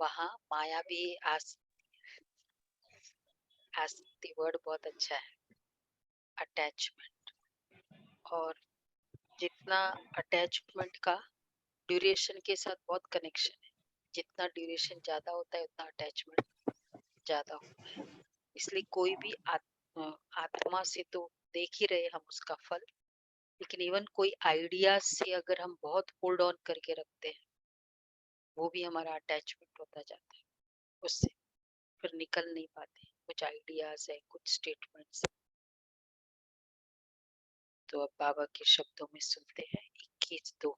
वहाँ माया भी आसक्ति वर्ड बहुत अच्छा है, अटैचमेंट। और जितना अटैचमेंट का ड्यूरेशन के साथ बहुत कनेक्शन है, जितना ड्यूरेशन ज्यादा होता है उतना अटैचमेंट ज्यादा होता है। इसलिए कोई भी आत्मा से तो देख ही रहे हम उसका फल, लेकिन इवन कोई आइडिया से अगर हम बहुत होल्ड ऑन करके रखते हैं, वो भी हमारा अटैचमेंट होता जाता है, उससे फिर निकल नहीं पाते। कुछ आइडियाज है, कुछ स्टेटमेंट्स। तो अब बाबा के शब्दों में सुनते हैं 21:2।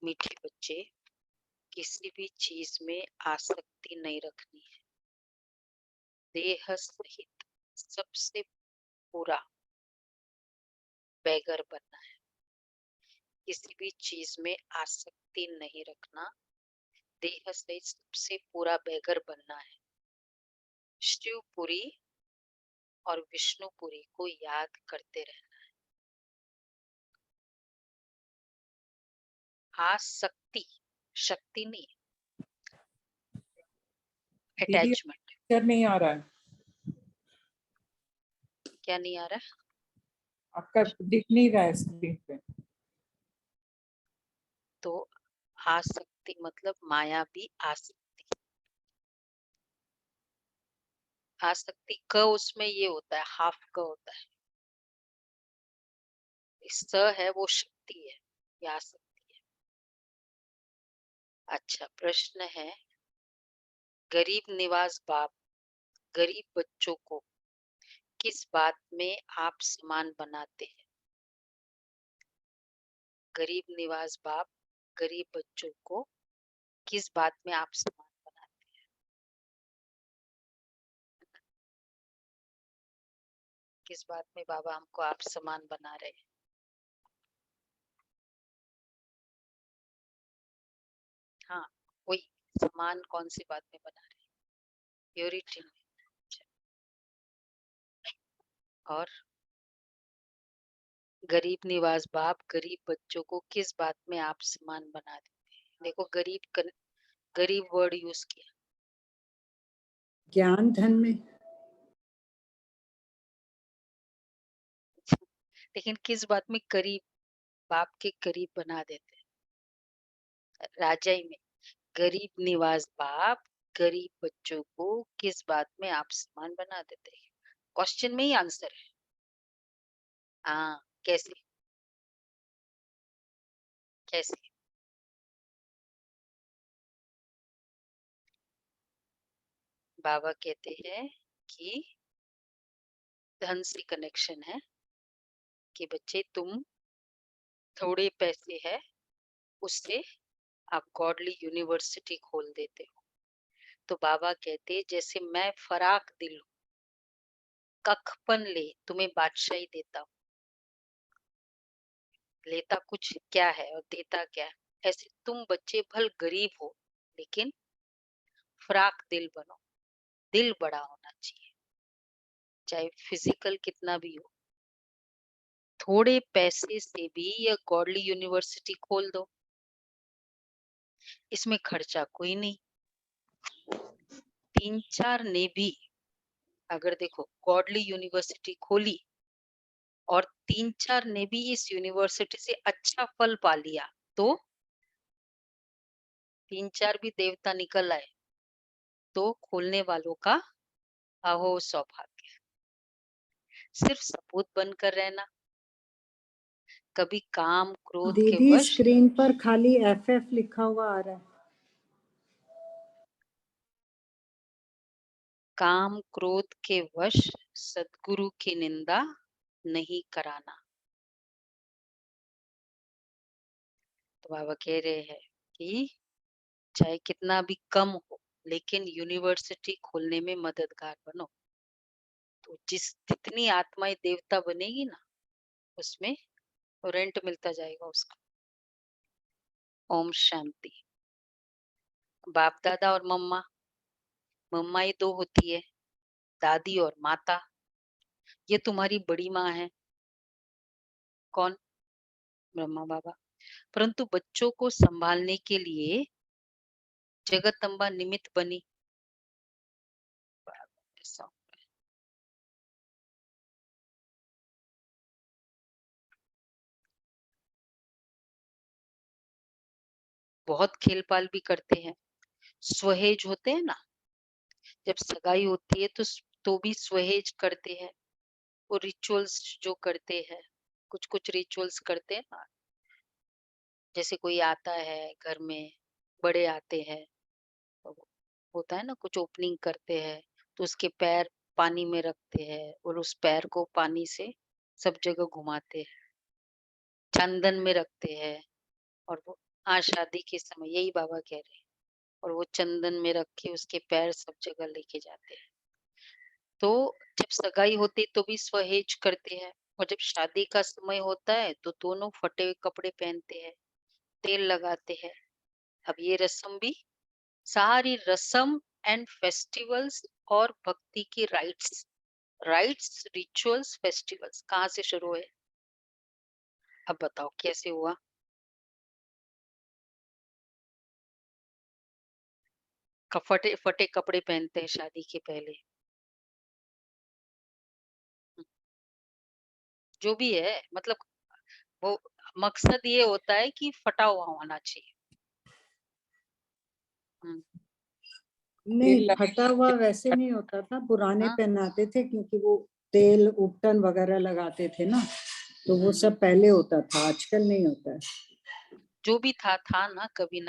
मीठे बच्चे, किसी भी चीज में आसक्ति नहीं रखनी है। देह सहित सबसे पूरा बैगर बनना है। किसी भी चीज में आसक्ति नहीं रखना, देह सहित सबसे पूरा बैगर बनना है। शिवपुरी और विष्णुपुरी को याद करते रहना है। आसक्ति शक्ति नहीं, दीदी अटैचमेंट। पिक्चर नहीं आ रहा है, क्या नहीं आ रहा है? आपका दिख नहीं रहा है स्क्रीन पे। तो आसक्ति मतलब माया भी आसक्ति। आसक्ति क उसमें ये होता है, हाफ क होता है। स है वो शक्ति है, या आसक्ति है। अच्छा, प्रश्न है, गरीब निवास बाप गरीब बच्चों को किस बात में आप समान बनाते हैं? गरीब निवास बाप गरीब बच्चों को किस बात में आप समान बनाते हैं? किस बात में बाबा हमको आप समान बना रहे हैं? हाँ, वही समान कौन सी बात में बना रहे हैं? प्योरिटी में। और गरीब निवास बाप गरीब बच्चों को किस बात में आप समान बना देते हैं? देखो, गरीब वर्ड यूज किया। ज्ञान धन में। लेकिन किस बात में करीब, बाप के करीब बना देते हैं? राजाई में गरीब निवास बाप गरीब बच्चों को किस बात में आप समान बना देते हैं? क्वेश्चन में ही आंसर है। हाँ, कैसे कैसे? बाबा कहते हैं कि धन से कनेक्शन है, कि बच्चे तुम थोड़े पैसे है, उससे आप गॉडली यूनिवर्सिटी खोल देते हो। तो बाबा कहते, जैसे मैं फराक दिल हूँ, कखपन ले तुम्हें बादशाही देता हूँ। लेता कुछ क्या है और देता क्या है? ऐसे तुम बच्चे भल गरीब हो, लेकिन फराक दिल बनो। दिल बड़ा होना चाहिए, चाहे फिजिकल कितना भी हो। थोड़े पैसे से भी ये गॉडली यूनिवर्सिटी खोल दो, इसमें खर्चा कोई नहीं। 3-4 ने भी अगर देखो गॉडली यूनिवर्सिटी खोली और 3-4 ने भी इस यूनिवर्सिटी से अच्छा फल पा लिया, तो 3-4 भी देवता निकल आए, तो खोलने वालों का अहो सौभाग्य। सिर्फ सपूत बनकर रहना, कभी काम क्रोध के दीदी वश। स्क्रीन पर खाली FF लिखा हुआ आ रहा है। काम क्रोध के वश सद्गुरु की निंदा नहीं कराना। तो बाबा कह रहे हैं कि चाहे कितना भी कम हो, लेकिन यूनिवर्सिटी खोलने में मददगार बनो। तो जितनी आत्माएं देवता बनेगी ना, उसमें रेंट मिलता जाएगा उसका। ओम शांति। बाप दादा और मम्मा, मम्मा ही दो होती है, दादी और माता। ये तुम्हारी बड़ी माँ है। कौन? ब्रह्मा बाबा। परंतु बच्चों को संभालने के लिए जगदम्बा निमित्त बनी। ऐसा बहुत खेल-पाल भी करते हैं। सहेज होते हैं ना, जब सगाई होती है तो भी सहेज करते हैं। वो रिचुअल्स जो करते हैं, कुछ-कुछ रिचुअल्स करते हैं ना, जैसे कोई आता है घर में, बड़े आते हैं, तो होता है ना कुछ ओपनिंग करते हैं, तो उसके पैर पानी में रखते हैं और उस पैर को पानी से सब जगह घुमाते हैं, चंदन में रखते हैं और वो हाँ, शादी के समय यही बाबा कह रहे हैं और वो चंदन में रख के उसके पैर सब जगह लेके जाते हैं। तो जब सगाई होती है तो भी सहेज करते हैं और जब शादी का समय होता है तो दोनों फटे हुए कपड़े पहनते हैं, तेल लगाते हैं। अब ये रस्म भी सारी रस्म एंड फेस्टिवल्स और भक्ति की राइट्स रिचुअल्स फेस्टिवल्स कहाँ से शुरू हुए? अब बताओ कैसे हुआ? फटे फटे कपड़े पहनते हैं शादी के पहले। जो भी है मतलब वो मकसद ये होता है कि फटा हुआ होना चाहिए। हम्म, नहीं, फटा हुआ वैसे नहीं होता था, पुराने हाँ, पहनाते थे क्योंकि वो तेल उपटन वगैरह लगाते थे ना, तो वो हम्म, सब पहले होता था, आजकल नहीं होता है। जो भी था ना कभी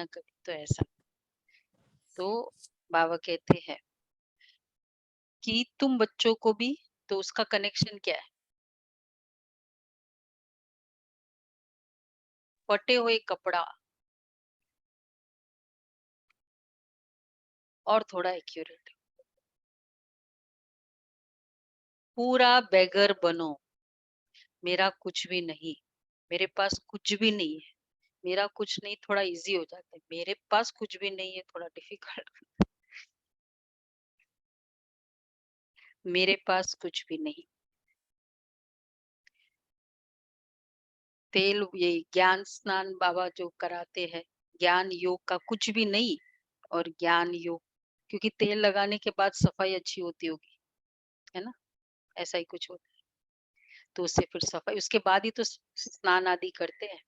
तो ऐसा। तो बाबा कहते हैं कि तुम बच्चों को भी, तो उसका कनेक्शन क्या है? फटे हुए कपड़ा और थोड़ा एक्यूरेट, पूरा बेगर बनो, मेरा कुछ भी नहीं, मेरे पास कुछ भी नहीं है, मेरा कुछ नहीं थोड़ा इजी हो जाता है, मेरे पास कुछ भी नहीं है थोड़ा डिफिकल्ट, मेरे पास कुछ भी नहीं। तेल ये ज्ञान स्नान बाबा जो कराते हैं, ज्ञान योग का कुछ भी नहीं और ज्ञान योग, क्योंकि तेल लगाने के बाद सफाई अच्छी होती होगी, है ना? ऐसा ही कुछ होता है। तो उससे फिर सफाई उसके बाद ही तो स्नान आदि करते हैं।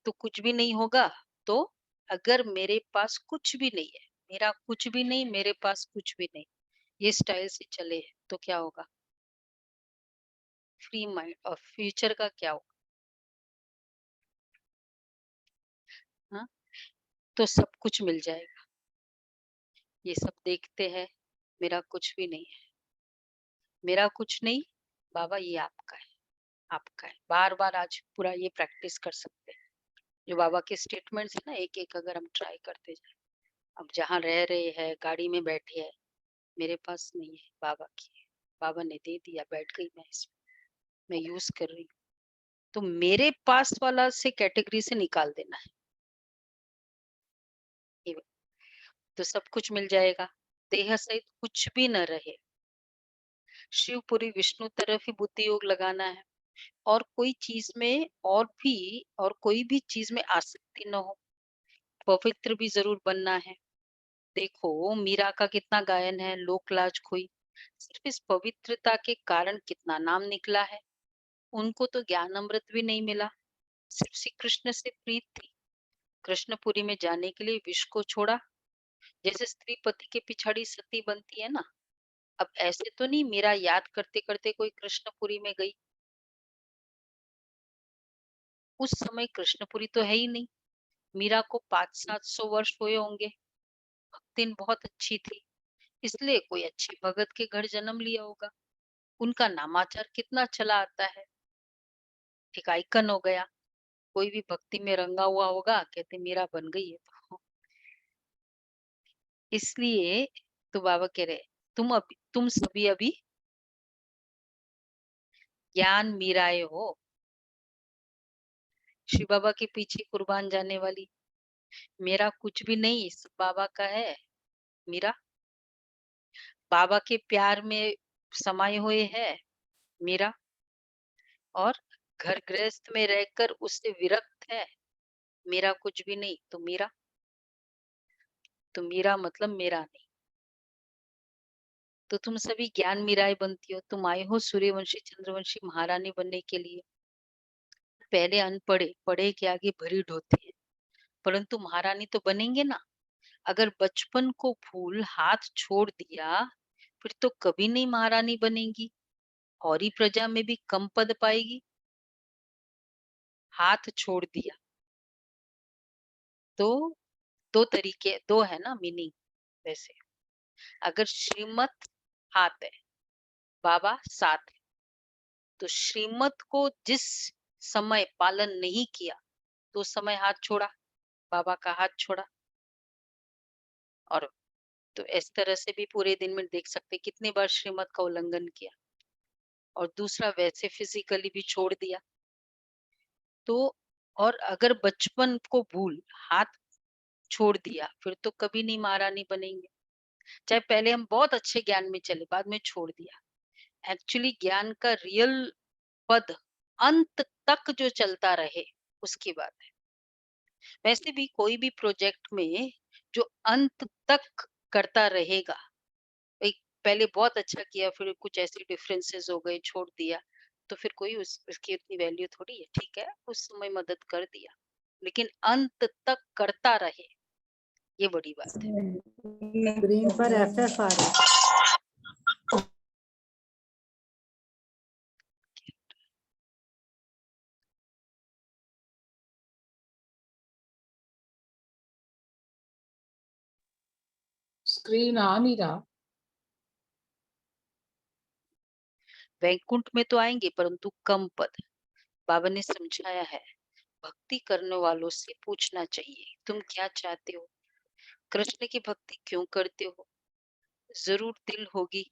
तो कुछ भी नहीं होगा, तो अगर मेरे पास कुछ भी नहीं है, मेरा कुछ भी नहीं, मेरे पास कुछ भी नहीं, ये स्टाइल से चले तो क्या होगा? फ्री माइंड और फ्यूचर का क्या होगा? हाँ, तो सब कुछ मिल जाएगा। ये सब देखते हैं, मेरा कुछ भी नहीं है, मेरा कुछ नहीं, बाबा ये आपका है, आपका है। बार बार आज पूरा ये प्रैक्टिस कर सकते हैं, जो बाबा के स्टेटमेंट्स है ना, एक एक अगर हम ट्राई करते जाए। अब जहाँ रह रहे हैं, गाड़ी में बैठे हैं, मेरे पास नहीं है, बाबा की है, बाबा ने दे दिया, बैठ गई मैं इसमें, मैं यूज कर रही हूँ। तो मेरे पास वाला से कैटेगरी से निकाल देना है, ये तो सब कुछ मिल जाएगा, देह सहित कुछ भी न रहे। शिवपुरी विष्णु तरफ ही बुद्धि योग लगाना है और कोई चीज में और कोई भी चीज में आसक्ति न हो, पवित्र भी जरूर बनना है। देखो मीरा का कितना गायन है, लोक लाज खोई, सिर्फ इस पवित्रता के कारण कितना नाम निकला है। उनको तो ज्ञान अमृत भी नहीं मिला, सिर्फ श्री कृष्ण से प्रीत थी, कृष्णपुरी में जाने के लिए विष को छोड़ा। जैसे स्त्री पति के पिछाड़ी सती बनती है ना, अब ऐसे तो नहीं मेरा याद करते करते कोई कृष्णपुरी में गई, उस समय कृष्णपुरी तो है ही नहीं। मीरा को 500-700 वर्ष हुए होंगे, भक्तिन बहुत अच्छी थी, इसलिए कोई अच्छी भगत के घर जन्म लिया होगा, उनका नामाचार कितना चला आता है, एक आइकन हो गया। कोई भी भक्ति में रंगा हुआ होगा, कहते मीरा बन गई है तो। इसलिए तो बाबा कह रहे तुम सभी अभी ज्ञान मीराए हो, शिव बाबा के पीछे कुर्बान जाने वाली। मेरा कुछ भी नहीं, सब बाबा का है। मीरा बाबा के प्यार में समाये हुए है, मीरा, और घर गृहस्थ में रहकर उससे विरक्त है, मेरा कुछ भी नहीं तो मीरा। तो मीरा मतलब मेरा नहीं। तो तुम सभी ज्ञान मीराएं बनती हो। तुम आए हो सूर्यवंशी चंद्रवंशी महारानी बनने के लिए। पहले अनपढ़े पढ़े के आगे भरी होते हैं, परंतु महारानी तो बनेंगे ना। अगर बचपन को भूल हाथ छोड़ दिया, फिर तो कभी नहीं महारानी बनेंगी, और ही प्रजा में भी कम पद पाएगी। हाथ छोड़ दिया तो दो तरीके, दो है ना मीनिंग। वैसे अगर श्रीमत हाथ है, बाबा साथ है, तो श्रीमत को जिस समय पालन नहीं किया तो उस समय हाथ छोड़ा, बाबा का हाथ छोड़ा। और तो इस तरह से भी पूरे दिन में देख सकते कितनी बार श्रीमत का उल्लंघन किया। और दूसरा वैसे फिजिकली भी छोड़ दिया। तो और अगर बचपन को भूल हाथ छोड़ दिया, फिर तो कभी नहीं महारानी बनेंगे। चाहे पहले हम बहुत अच्छे ज्ञान में चले, बाद में छोड़ दिया। एक्चुअली ज्ञान का रियल पद अंत तक जो चलता रहे, उसकी बात है। वैसे भी कोई भी प्रोजेक्ट में जो अंत तक करता रहेगा, एक पहले बहुत अच्छा किया, फिर कुछ ऐसे डिफरेंसेस हो गए, छोड़ दिया, तो फिर कोई उसकी उतनी वैल्यू थोड़ी है। ठीक है, उस समय मदद कर दिया, लेकिन अंत तक करता रहे, ये बड़ी बात है। स्क्रीन पर एफएफ आ रहा है। स्क्रीन आ नहीं रहा। वैकुंठ में तो आएंगे, परंतु कम पद। बाबा ने समझाया है, भक्ति करने वालों से पूछना चाहिए, तुम क्या चाहते हो, कृष्ण की भक्ति क्यों करते हो। जरूर दिल होगी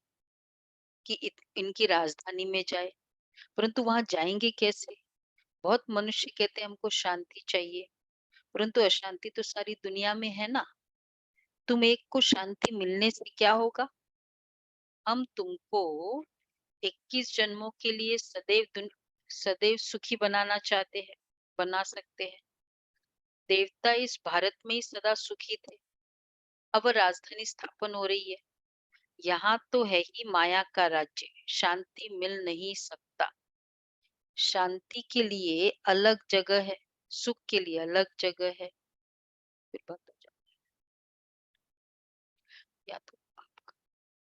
कि इनकी राजधानी में जाए, परंतु वहां जाएंगे कैसे। बहुत मनुष्य कहते हैं हमको शांति चाहिए, परंतु अशांति तो सारी दुनिया में है ना। तुम एक को शांति मिलने से क्या होगा। हम तुमको 21 जन्मों के लिए सदैव सुखी बनाना चाहते हैं, बना सकते हैं। देवता इस भारत में ही सदा सुखी थे, अब राजधानी स्थापन हो रही है। यहाँ तो है ही माया का राज्य, शांति मिल नहीं सकता। शांति के लिए अलग जगह है, सुख के लिए अलग जगह है। फिर बात हो जाती है, या तो आपका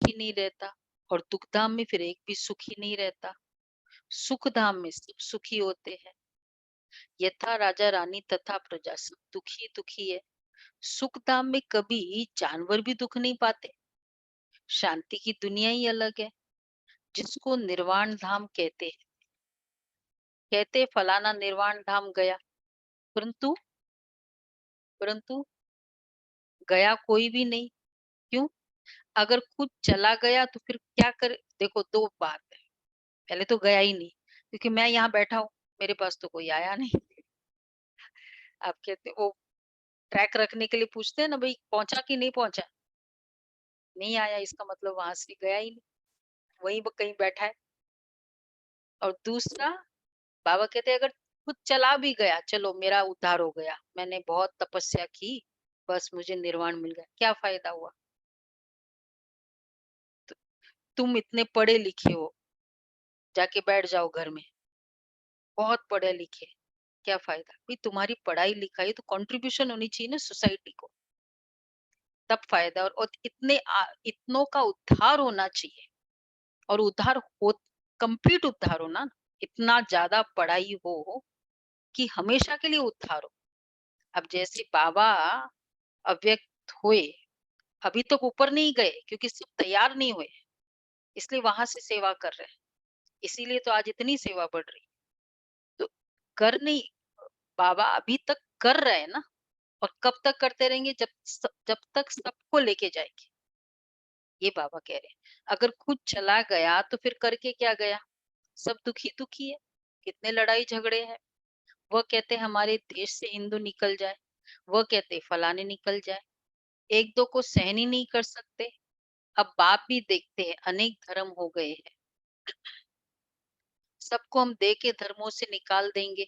ही नहीं रहता, और दुख धाम में फिर एक भी सुखी नहीं रहता। सुख धाम में सब सुखी होते हैं। यथा राजा रानी तथा प्रजा, सब दुखी दुखी है। सुख धाम में कभी जानवर भी दुख नहीं पाते। शांति की दुनिया ही अलग है, जिसको निर्वाण धाम कहते हैं। कहते फलाना निर्वाण धाम गया, परंतु परंतु गया कोई भी नहीं। क्यों। अगर खुद चला गया तो फिर क्या करे। देखो दो बात है, पहले तो गया ही नहीं, क्योंकि मैं यहाँ बैठा हूँ, मेरे पास तो कोई आया नहीं। आप कहते वो ट्रैक रखने के लिए पूछते हैं ना, भाई पहुंचा कि नहीं पहुंचा। नहीं आया, इसका मतलब वहां से गया ही नहीं, वहीं वो कहीं बैठा है। और दूसरा, बाबा कहते हैं अगर खुद चला भी गया, चलो मेरा उद्धार हो गया, मैंने बहुत तपस्या की, बस मुझे निर्वाण मिल गया, क्या फायदा हुआ। तो तुम इतने पढ़े लिखे हो, जाके बैठ जाओ घर में, बहुत पढ़े लिखे, क्या फायदा। भाई तुम्हारी पढ़ाई लिखाई तो कंट्रीब्यूशन होनी चाहिए ना सोसाइटी को, तब फायदा। और इतनों का उद्धार होना चाहिए, और उद्धार हो, कंप्लीट उद्धार हो ना। इतना ज्यादा पढ़ाई हो कि हमेशा के लिए उद्धार हो। अब जैसे बाबा अव्यक्त हुए, अभी तक ऊपर नहीं गए क्योंकि सब तैयार नहीं हुए, इसलिए वहां से सेवा कर रहे हैं। इसीलिए तो आज इतनी सेवा बढ़ रही। तो कर नहीं, बाबा अभी तक कर रहे हैं ना, और कब तक करते रहेंगे, जब तक सबको लेके जाएंगे। ये बाबा कह रहे हैं। अगर खुद चला गया तो फिर करके क्या गया। सब दुखी दुखी है, कितने लड़ाई झगड़े हैं। वह कहते हमारे देश से हिंदू निकल जाए, वह कहते फलाने निकल जाए, एक दो को सहन ही नहीं कर सकते। अब बाप भी देखते हैं, अनेक धर्म हो गए हैं, सबको हम दे के धर्मों से निकाल देंगे।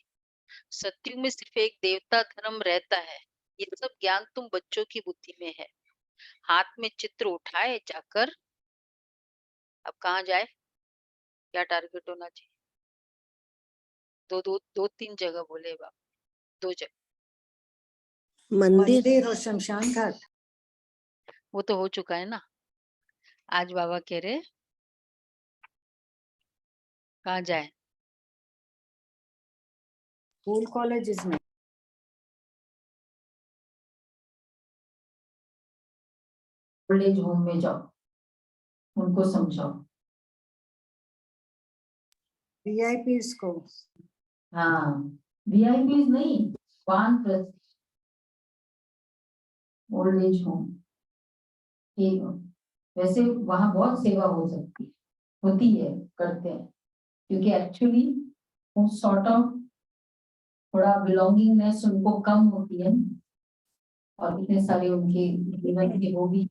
सत्युग में सिर्फ एक देवता धर्म रहता है। ये सब ज्ञान तुम बच्चों की बुद्धि में है। हाथ में चित्र उठाए जाकर, अब कहाँ जाए, क्या टारगेट होना चाहिए? दो तीन जगह बोले बाबा, 2 जगह। मंदिर मंदिर और शमशान घाट। वो तो हो चुका है ना। आज बाबा कह रहे कहाँ जाए? स्कूल कॉलेजेस में। ओल्ड एज होम में जाओ, उनको समझाओ। VIPs को। हाँ, वीआईपी नहीं, वानप्रस्थ ओल्ड एज होम। ठीक, वैसे वहां बहुत सेवा हो सकती है, होती है, करते हैं, क्योंकि एक्चुअली वो सॉर्ट ऑफ थोड़ा बिलोंगिंगनेस उनको कम होती है, और इतने सारे उनके जीवन के वो भी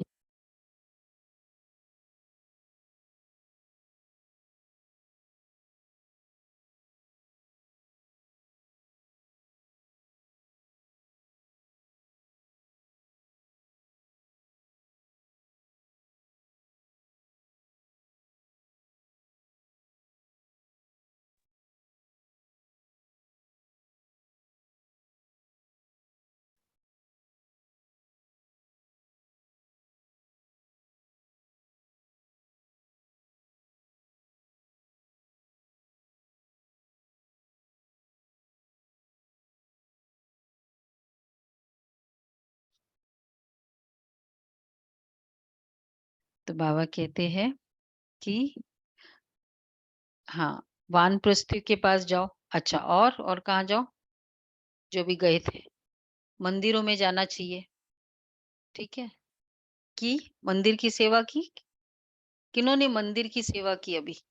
तो बाबा कहते हैं कि हाँ, वानप्रस्थी के पास जाओ। अच्छा, और कहाँ जाओ? जो भी गए थे, मंदिरों में जाना चाहिए। ठीक है, कि मंदिर की सेवा की। किन्होंने मंदिर की सेवा की अभी?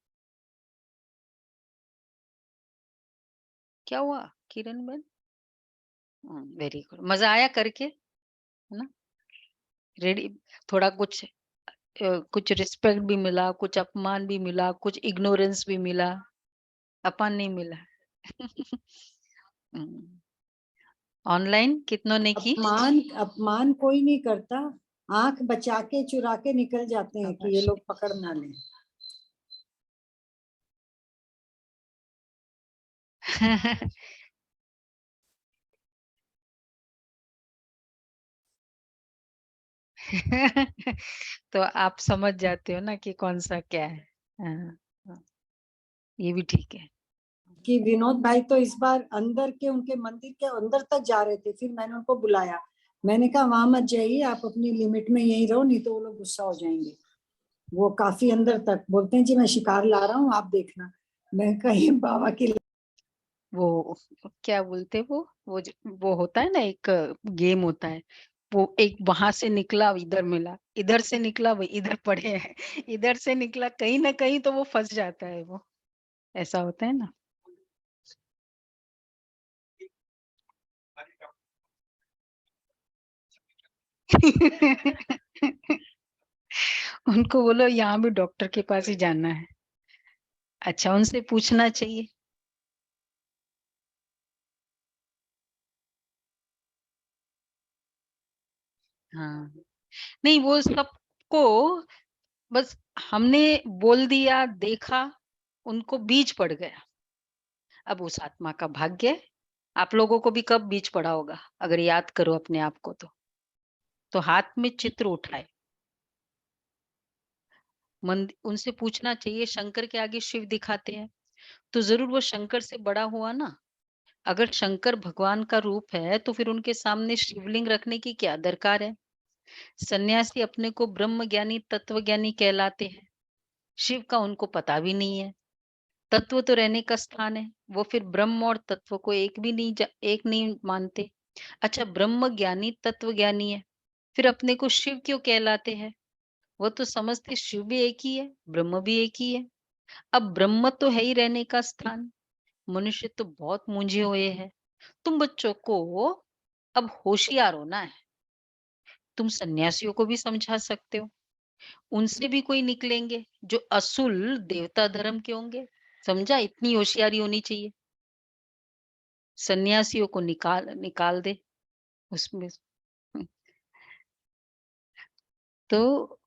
क्या हुआ किरण बहन? वेरी गुड, मजा आया करके, है ना? रेडी, थोड़ा कुछ रिस्पेक्ट भी मिला, कुछ अपमान भी मिला, कुछ इग्नोरेंस भी मिला, अपमान नहीं मिला। ऑनलाइन कितनों ने की? अपमान अपमान कोई नहीं करता, आंख बचा के चुरा के निकल जाते हैं कि ये शाबाश। लोग पकड़ ना लें। तो आप समझ जाते हो ना कि कौन सा क्या है। हाँ, हाँ, ये भी ठीक है। कि विनोद भाई तो इस बार अंदर के उनके मंदिर के अंदर तक जा रहे थे, फिर मैंने उनको बुलाया, मैंने कहा वहां मत जाइए, आप अपनी लिमिट में यही रहो, नहीं तो वो लोग गुस्सा हो जाएंगे। वो काफी अंदर तक बोलते हैं जी मैं शिकार ला रहा हूँ, आप देखना। मैं कही बाबा की। वो क्या बोलते वो होता है ना, एक गेम होता है। वो एक वहां से निकला इधर मिला, इधर से निकला वो इधर पड़े है, इधर से निकला कहीं ना कहीं तो वो फंस जाता है वो, ऐसा होता है ना। उनको बोलो यहाँ भी डॉक्टर के पास ही जाना है। अच्छा, उनसे पूछना चाहिए। हाँ, नहीं वो सबको, बस हमने बोल दिया, देखा, उनको बीज पड़ गया। अब उस आत्मा का भाग्य है। आप लोगों को भी कब बीज पड़ा होगा, अगर याद करो अपने आप को तो हाथ में चित्र उठाए, उनसे पूछना चाहिए। शंकर के आगे शिव दिखाते हैं, तो जरूर वो शंकर से बड़ा हुआ ना। अगर शंकर भगवान का रूप है तो फिर उनके सामने शिवलिंग रखने की क्या दरकार है? सन्यासी अपने को ब्रह्म ज्ञानी तत्व ज्ञानी कहलाते हैं, शिव का उनको पता भी नहीं है। तत्व तो रहने का स्थान है, वो फिर ब्रह्म और तत्व को एक नहीं मानते। अच्छा, ब्रह्म ज्ञानी तत्व ज्ञानी है, फिर अपने को शिव क्यों कहलाते हैं? वो तो समझते शिव भी एक ही है, ब्रह्म भी एक ही है। अब ब्रह्म तो है ही रहने का स्थान, मनुष्य तो बहुत मूंझे हुए हैं। तुम बच्चों को अब होशियार होना है। तुम सन्यासियों को भी समझा सकते हो, उनसे भी कोई निकलेंगे जो असूल देवता धर्म के होंगे। समझा, इतनी होशियारी होनी चाहिए। सन्यासियों को निकाल निकाल दे उसमें। तो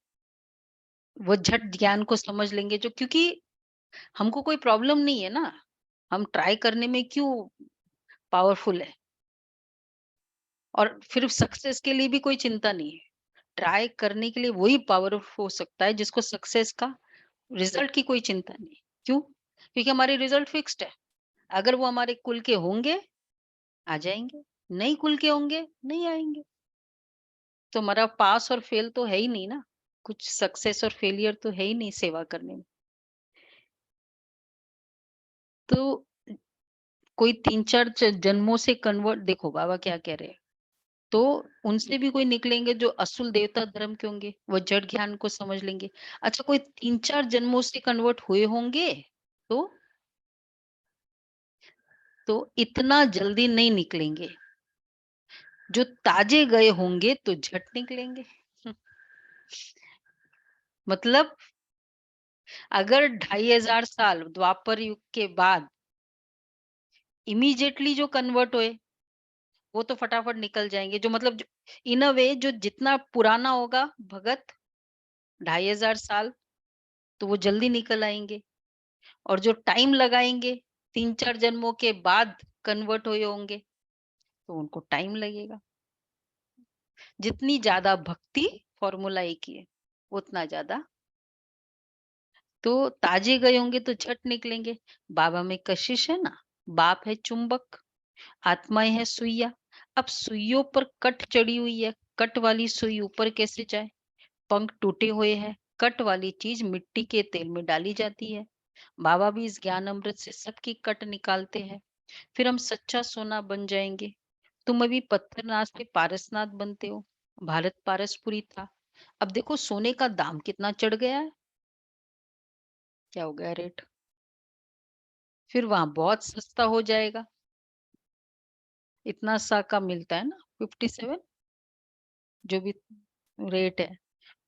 वो झट ज्ञान को समझ लेंगे जो, क्योंकि हमको कोई प्रॉब्लम नहीं है ना, हम ट्राई करने में क्यों पावरफुल है, और फिर सक्सेस के लिए भी कोई चिंता नहीं है। ट्राई करने के लिए वही पावरफुल हो सकता है जिसको सक्सेस का रिजल्ट की कोई चिंता नहीं। क्यों? क्योंकि हमारे रिजल्ट फिक्स्ड है। अगर वो हमारे कुल के होंगे, आ जाएँगे, नहीं कुल के होंगे, नहीं आएँगे। तो हमारा पास और फेल तो है ही नहीं ना, कुछ सक्सेस और फेलियर तो है ही नहीं सेवा करने में। तो कोई 3-4 जन्मों से कन्वर्ट, देखो बाबा क्या कह रहे हैं, तो उनसे भी कोई निकलेंगे जो असुल देवता धर्म के होंगे, वो जड़ ज्ञान को समझ लेंगे। अच्छा, कोई 3-4 जन्मों से कन्वर्ट हुए होंगे, तो इतना जल्दी नहीं निकलेंगे। जो ताजे गए होंगे तो झट निकलेंगे। मतलब अगर 2500 साल द्वापर युग के बाद इमीडिएटली जो कन्वर्ट हुए, वो तो फटाफट निकल जाएंगे। जो मतलब इन अ वे जो जितना पुराना होगा भगत, 2500 साल, तो वो जल्दी निकल आएंगे। और जो टाइम लगाएंगे 3-4 जन्मों के बाद कन्वर्ट हुए होंगे, तो उनको टाइम लगेगा। जितनी ज्यादा भक्ति, फॉर्मूला एक ही है, उतना ज्यादा। तो ताजे गए होंगे तो झट निकलेंगे। बाबा में कशिश है ना, बाप है चुंबक, आत्माएं है सुइया। अब सुइयों पर कट चढ़ी हुई है, कट वाली सुई ऊपर कैसे जाए? पंख टूटे हुए हैं, कट वाली चीज मिट्टी के तेल में डाली जाती है। बाबा भी इस ज्ञान अमृत से सबकी कट निकालते हैं, फिर हम सच्चा सोना बन जाएंगे। तुम अभी पत्थरनाथ से पारसनाथ बनते हो। भारत पारसपुरी था, अब देखो सोने का दाम कितना चढ़ गया है, क्या हो गया रेट, फिर वहां बहुत सस्ता हो जाएगा। इतना सा का मिलता है ना, 57 जो भी रेट है,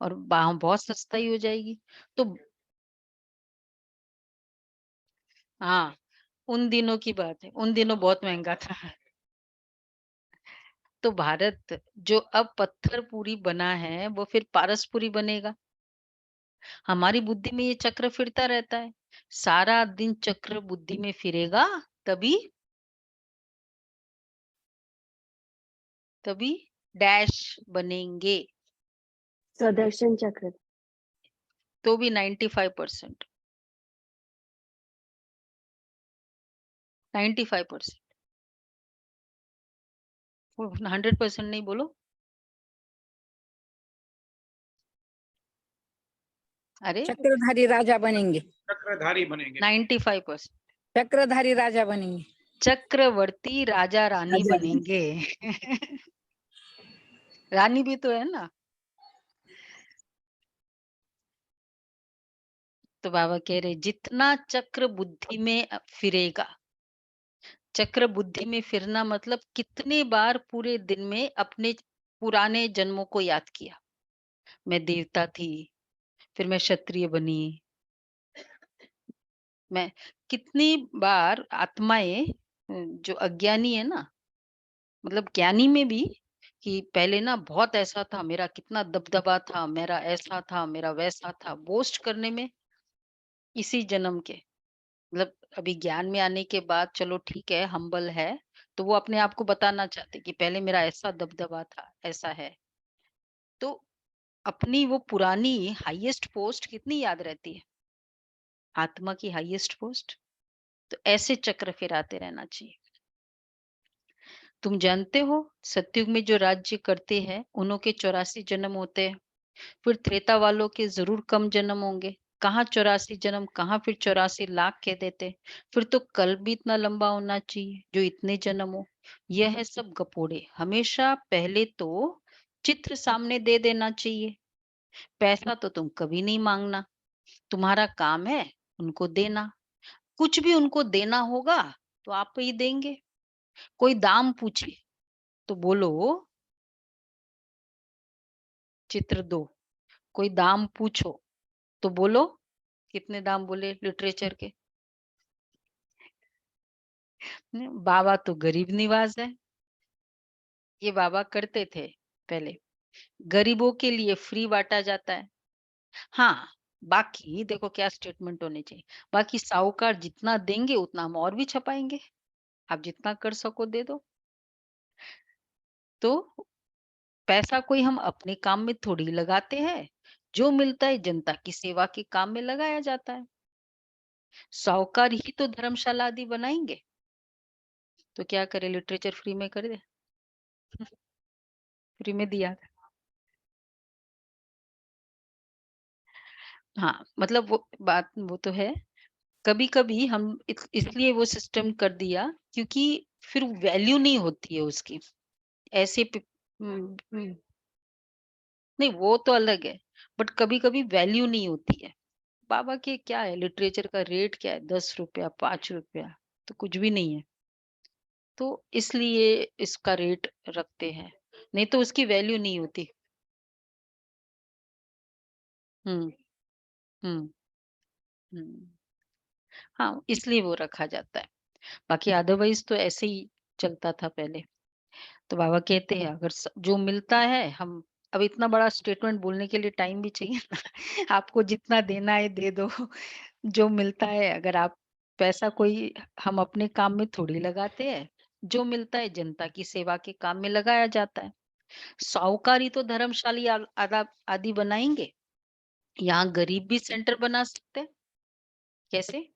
और वहां बहुत सस्ता ही हो जाएगी। तो हाँ, उन दिनों की बात है, उन दिनों बहुत महंगा था। तो भारत जो अब पत्थरपुरी बना है, वो फिर पारसपुरी बनेगा। हमारी बुद्धि में ये चक्र फिरता रहता है, सारा दिन चक्र बुद्धि में फिरेगा, तभी तभी डैश बनेंगे। स्वदर्शन चक्र। तो भी 95%, 95%, 100% नहीं बोलो। अरे चक्रधारी राजा बनेंगे, चक्रधारी बनेंगे। 95%, चक्रधारी राजा बनेंगे, चक्रवर्ती राजा रानी राजा बनेंगे। रानी भी तो है ना। तो बाबा कह रहे जितना चक्र बुद्धि में फिरेगा, चक्र बुद्धि में फिरना मतलब कितने बार पूरे दिन में अपने पुराने जन्मों को याद किया। मैं देवता थी, फिर मैं क्षत्रिय बनी, मैं कितनी बार आत्माएं जो अज्ञानी है ना, मतलब ज्ञानी में भी, कि पहले ना बहुत ऐसा था, मेरा कितना दबदबा था, मेरा ऐसा था, मेरा वैसा था, बोस्ट करने में इसी जन्म के, मतलब अभी ज्ञान में आने के बाद चलो ठीक है, हम्बल है, तो वो अपने आप को बताना चाहते कि पहले मेरा ऐसा दबदबा था, ऐसा है। तो अपनी वो पुरानी हाईएस्ट पोस्ट कितनी याद रहती है, आत्मा की हाईएस्ट पोस्ट। तो ऐसे चक्र फिराते रहना चाहिए। तुम जानते हो सतयुग में जो राज्य करते हैं उन्हों के 84 जन्म होते हैं, फिर त्रेता वालों के जरूर कम जन्म होंगे। कहाँ 84 जन्म, कहाँ फिर 84 लाख कह देते। फिर तो कल भी इतना लंबा होना चाहिए जो इतने जन्म हो। यह है सब गपोड़े। हमेशा पहले तो चित्र सामने दे देना चाहिए। पैसा तो तुम कभी नहीं मांगना, तुम्हारा काम है उनको देना। कुछ भी उनको देना होगा तो आप ही देंगे। कोई दाम पूछे तो बोलो चित्र दो। कोई दाम पूछो तो बोलो कितने दाम बोले लिटरेचर के। बाबा तो गरीब निवाज है, ये बाबा करते थे पहले। गरीबों के लिए फ्री बांटा जाता है। हाँ, बाकी देखो क्या स्टेटमेंट होने चाहिए, बाकी साहूकार जितना देंगे उतना हम और भी छपाएंगे, आप जितना कर सको दे दो। तो पैसा कोई हम अपने काम में थोड़ी लगाते हैं, जो मिलता है जनता की सेवा के काम में लगाया जाता है। साहूकार ही तो धर्मशाला आदि बनाएंगे, तो क्या करे, लिटरेचर फ्री में कर दे। फ्री में दिया था। हाँ, मतलब वो बात वो तो है। कभी-कभी हम इसलिए वो सिस्टम कर दिया क्योंकि फिर वैल्यू नहीं होती है उसकी। ऐसे नहीं वो तो अलग है, बट कभी-कभी वैल्यू नहीं होती है। बाबा के क्या है, लिटरेचर का रेट क्या है, 10 रुपया, 5 रुपया, तो कुछ भी नहीं है। तो इसलिए इसका रेट रखते हैं, नहीं तो उसकी वैल्यू नहीं होती। हुँ, हुँ, हुँ। हाँ, इसलिए वो रखा जाता है। बाकी अदरवाइज़ तो ऐसे ही चलता था पहले। तो बाबा कहते हैं अगर जो मिलता है हम, अब इतना बड़ा स्टेटमेंट बोलने के लिए टाइम भी चाहिए ना। आपको जितना देना है दे दो। जो मिलता है, अगर आप पैसा कोई हम अपने काम में थोड़ी लगाते हैं, जो मिलता है जनता की सेवा के काम में लगाया जाता है। साहूकारी तो धर्मशाली आदि बनाएंगे, यहाँ गरीब भी सेंटर बना सकते हैं। कैसे?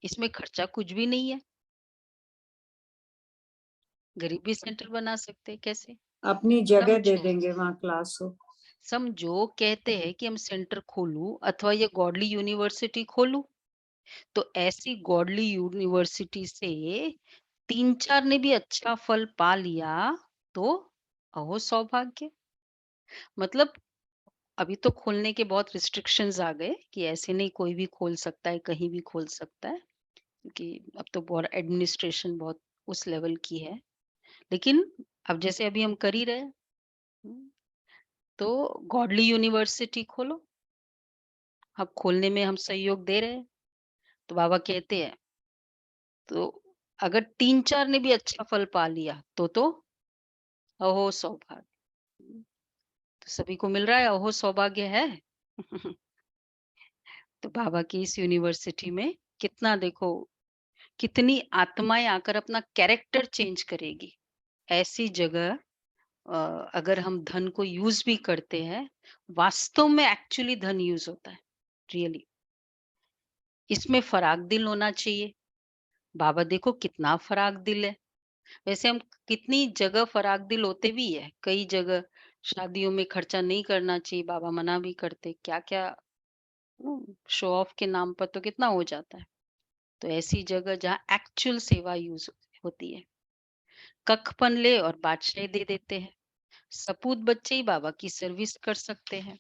इसमें खर्चा कुछ भी नहीं है, गरीब भी सेंटर बना सकते हैं। कैसे? अपनी जगह दे समझो, देंगे वहाँ क्लास हो। समझो कहते हैं कि हम सेंटर खोलूं अथवा ये गॉडली यूनिवर्सिटी खोलूं, तो ऐसी गॉडली यूनिवर्सिटी से 3-4 ने भी अच्छा फल पा लिया, तो अहो सौभाग्य। मतलब अभी तो खोलने के बहुत रिस्ट्रिक्शंस आ गए कि ऐसे नहीं कोई भी खोल सकता है, कहीं भी खोल सकता है, क्योंकि अब तो बहुत एडमिनिस्ट्रेशन बहुत उस लेवल की है। लेकिन अब जैसे अभी हम कर ही रहे हैं, तो गॉडली यूनिवर्सिटी खोलो, अब खोलने में हम सहयोग दे रहे हैं। तो बाबा कहते हैं, तो अगर 3-4 ने भी अच्छा फल पा लिया, तो अहो सौभाग्य। तो सभी को मिल रहा है, अहो सौभाग्य है। तो बाबा की इस यूनिवर्सिटी में कितना देखो, कितनी आत्माएं आकर अपना कैरेक्टर चेंज करेगी। ऐसी जगह अगर हम धन को यूज भी करते हैं, वास्तव में एक्चुअली धन यूज होता है, रियली। इसमें फराक दिल होना चाहिए। बाबा देखो कितना फराक दिल है। वैसे हम कितनी जगह फराक दिल होते भी है, कई जगह शादियों में खर्चा नहीं करना चाहिए, बाबा मना भी करते, क्या क्या शो ऑफ के नाम पर तो कितना हो जाता है। तो ऐसी जगह जहाँ एक्चुअल सेवा यूज होती है, कख पनले और बादशाही दे देते हैं। सपूत बच्चे ही बाबा की सर्विस कर सकते हैं।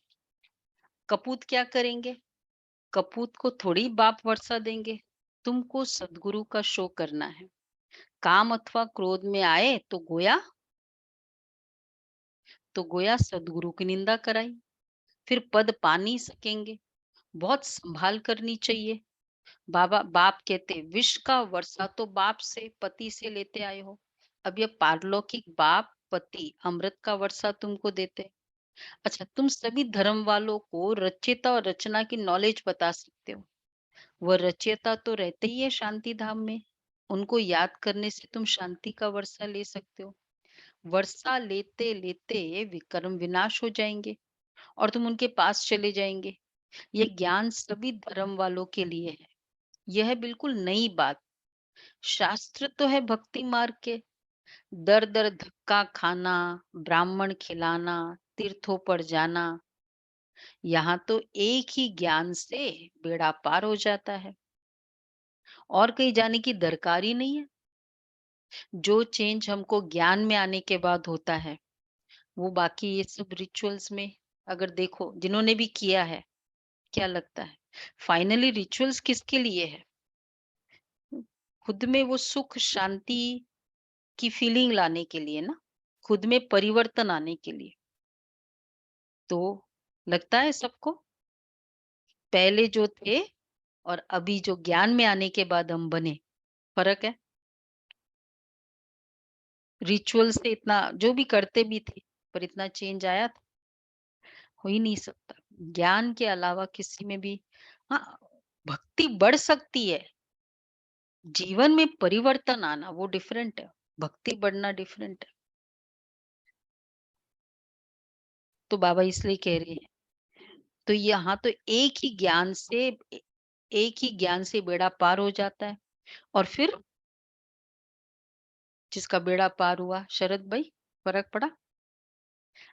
कपूत क्या करेंगे? कपूत को थोड़ी बाप वर्षा देंगे, तुमको सदगुरु का शो करना है। काम अथवा क्रोध में आए तो गोया सदगुरु की निंदा कराई, फिर पद पा नहीं सकेंगे। बहुत संभाल करनी चाहिए। बाबा बाप कहते विष का वर्षा तो बाप से पति से लेते आए हो, अब ये पारलौकिक बाप पति अमृत का वर्षा तुमको देते। अच्छा, तुम सभी धर्म वालों को रचयिता और रचना की नॉलेज बता सकते हो। वह रचयिता तो रहते ही है शांति धाम में, उनको याद करने से तुम शांति का वर्षा ले सकते हो। वर्षा लेते लेते विक्रम विनाश हो जाएंगे और तुम उनके पास चले जाएंगे। यह ज्ञान सभी धर्म वालों के लिए है। यह बिल्कुल नई बात। शास्त्र तो है भक्ति मार्ग के, दर दर धक्का खाना, ब्राह्मण खिलाना, तीर्थों पर जाना। यहाँ तो एक ही ज्ञान से बेड़ा पार हो जाता है, और कहीं जाने की दरकार ही नहीं है। जो चेंज हमको ज्ञान में आने के बाद होता है, वो बाकी ये सब रिचुअल्स में अगर देखो जिन्होंने भी किया है, क्या लगता है फाइनली रिचुअल्स किसके लिए है? खुद में वो सुख शांति की फीलिंग लाने के लिए ना, खुद में परिवर्तन आने के लिए। तो लगता है सबको पहले जो थे और अभी जो ज्ञान में आने के बाद हम बने, फर्क है। रिचुअल से इतना जो भी करते भी थे, पर इतना चेंज आया था, हो ही नहीं सकता। ज्ञान के अलावा किसी में भी, हाँ, भक्ति बढ़ सकती है, जीवन में परिवर्तन आना वो डिफरेंट है, भक्ति बढ़ना डिफरेंट है। तो बाबा इसलिए कह रहे हैं, तो यहाँ तो एक ही ज्ञान से बेड़ा पार हो जाता है। और फिर जिसका बेड़ा पार हुआ, शरद भाई, फर्क पड़ा?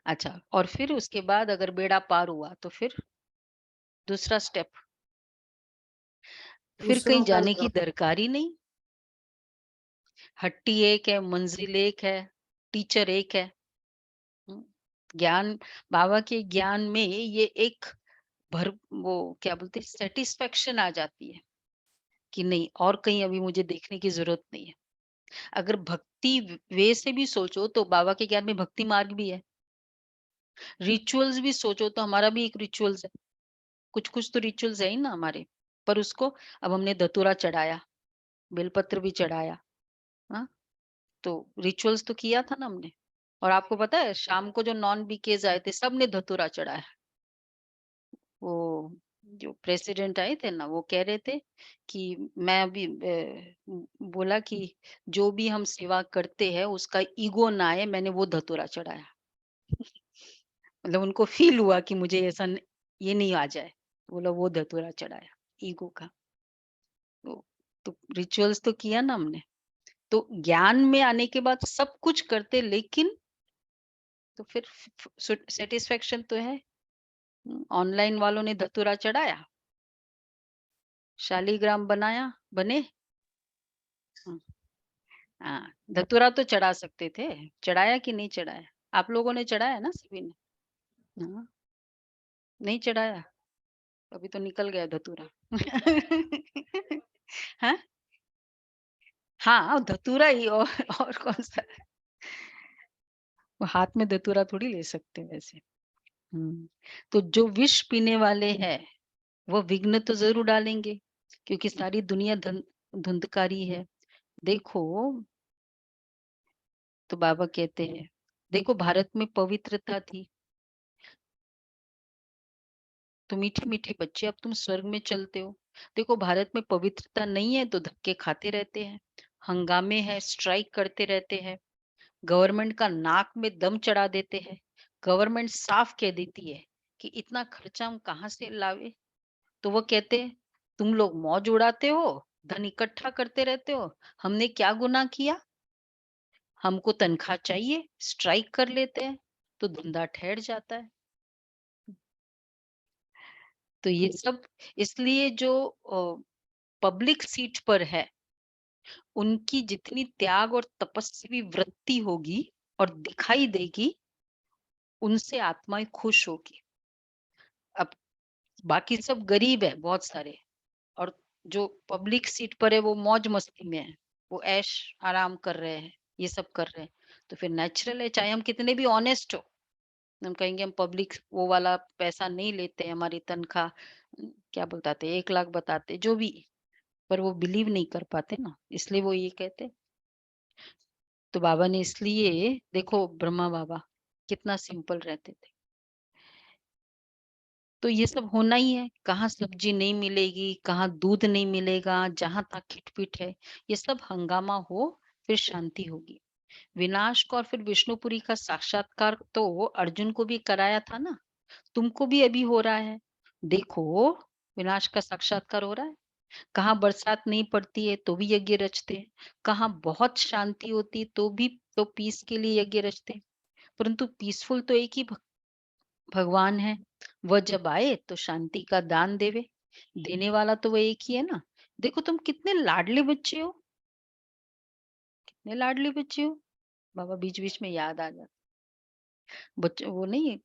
अच्छा, और फिर उसके बाद अगर बेड़ा पार हुआ तो फिर दूसरा स्टेप, फिर कहीं दूसरों का जाने की दरकार ही नहीं। हट्टी एक है, मंजिल एक है, टीचर एक है। हम्म, ज्ञान, बाबा के ज्ञान में ये एक भर, वो क्या बोलते हैं, सेटिस्फेक्शन आ जाती है कि नहीं, और कहीं अभी मुझे देखने की जरूरत नहीं है। अगर भक्ति वे से भी सोचो तो बाबा के ज्ञान में भक्ति मार्ग भी है। रिचुअल्स भी सोचो तो हमारा भी एक रिचुअल्स है, कुछ कुछ तो रिचुअल्स है ही ना हमारे। पर उसको अब हमने धतूरा चढ़ाया, बेलपत्र भी चढ़ाया, हाँ, तो रिचुअल्स तो किया था ना हमने। और आपको पता है शाम को जो नॉन बीकेज आए थे सबने धतूरा चढ़ाया। वो जो प्रेसिडेंट आए थे ना, वो कह रहे थे कि मैं अभी बोला कि जो भी हम सेवा करते हैं उसका ईगो ना आए, मैंने वो धतूरा चढ़ाया। मतलब उनको फील हुआ कि मुझे ऐसा ये नहीं आ जाए, बोला वो धतूरा चढ़ाया ईगो का। तो रिचुअल्स तो किया ना हमने। तो ज्ञान में आने के बाद सब कुछ करते, लेकिन तो फिर सेटिस्फेक्शन तो है। ऑनलाइन वालों ने धतूरा चढ़ाया, शालीग्राम बनाया, बने। हम्म, हाँ, धतूरा तो चढ़ा सकते थे, चढ़ाया कि नहीं चढ़ाया? आप लोगों ने चढ़ाया ना सभी ने? हाँ, नहीं चढ़ाया? अभी तो निकल गया धतूरा। हाँ, हाँ, धतूरा ही, और कौन सा? वो हाथ में धतूरा थोड़ी ले सकते वैसे। तो जो विष पीने वाले हैं वो विघ्न तो जरूर डालेंगे, क्योंकि सारी दुनिया धुंधकारी है। देखो, तो बाबा कहते हैं, देखो भारत में पवित्रता थी, तो मीठे मीठे बच्चे, अब तुम स्वर्ग में चलते हो। देखो भारत में पवित्रता नहीं है तो धक्के खाते रहते हैं, हंगामे हैं, स्ट्राइक करते रहते हैं, गवर्नमेंट का नाक में दम चढ़ा देते हैं। गवर्नमेंट साफ कह देती है कि इतना खर्चा हम कहाँ से लावे, तो वो कहते हैं तुम लोग मौज उड़ाते हो, धन इकट्ठा करते रहते हो, हमने क्या गुनाह किया, हमको तनख्वाह चाहिए, स्ट्राइक कर लेते हैं, तो धंधा ठहर जाता है। तो ये सब इसलिए जो पब्लिक सीट पर है उनकी जितनी त्याग और तपस्वी वृत्ति होगी और दिखाई देगी, उनसे आत्माएं खुश होगी। अब बाकी सब गरीब है बहुत सारे, और जो पब्लिक सीट पर है वो मौज मस्ती में है, वो ऐश आराम कर रहे हैं, ये सब कर रहे हैं। तो फिर नेचुरल है, चाहे हम कितने भी ऑनेस्ट हो, हम कहेंगे हम पब्लिक वो वाला पैसा नहीं लेते, हमारी तनख्वाह क्या बताते 1 लाख बताते जो भी, पर वो बिलीव नहीं कर पाते ना, इसलिए वो ये कहते। तो बाबा ने इसलिए देखो, ब्रह्मा बाबा कितना सिंपल रहते थे। तो ये सब होना ही है, कहाँ सब्जी नहीं मिलेगी, कहाँ दूध नहीं मिलेगा, जहां तक खिटपिट है, ये सब हंगामा हो, फिर शांति होगी। विनाश को और फिर विष्णुपुरी का साक्षात्कार तो अर्जुन को भी कराया था ना, तुमको भी अभी हो रहा है। देखो, विनाश का साक्षात्कार हो रहा है। कहाँ बरसात नहीं पड़ती है तो भी यज्ञ रचते हैं, कहाँ बहुत शांति होती है तो भी तो पीस के लिए यज्ञ रचते हैं। परंतु पीसफुल तो एक ही भगवान है, वह जब आए तो शांति का दान देवे, देने वाला तो वह एक ही है ना। देखो तुम कितने लाडले बच्चे हो, कितने लाडले बच्चे हो। बाबा बीच बीच में याद आ जाता, बच्चों वो नहीं,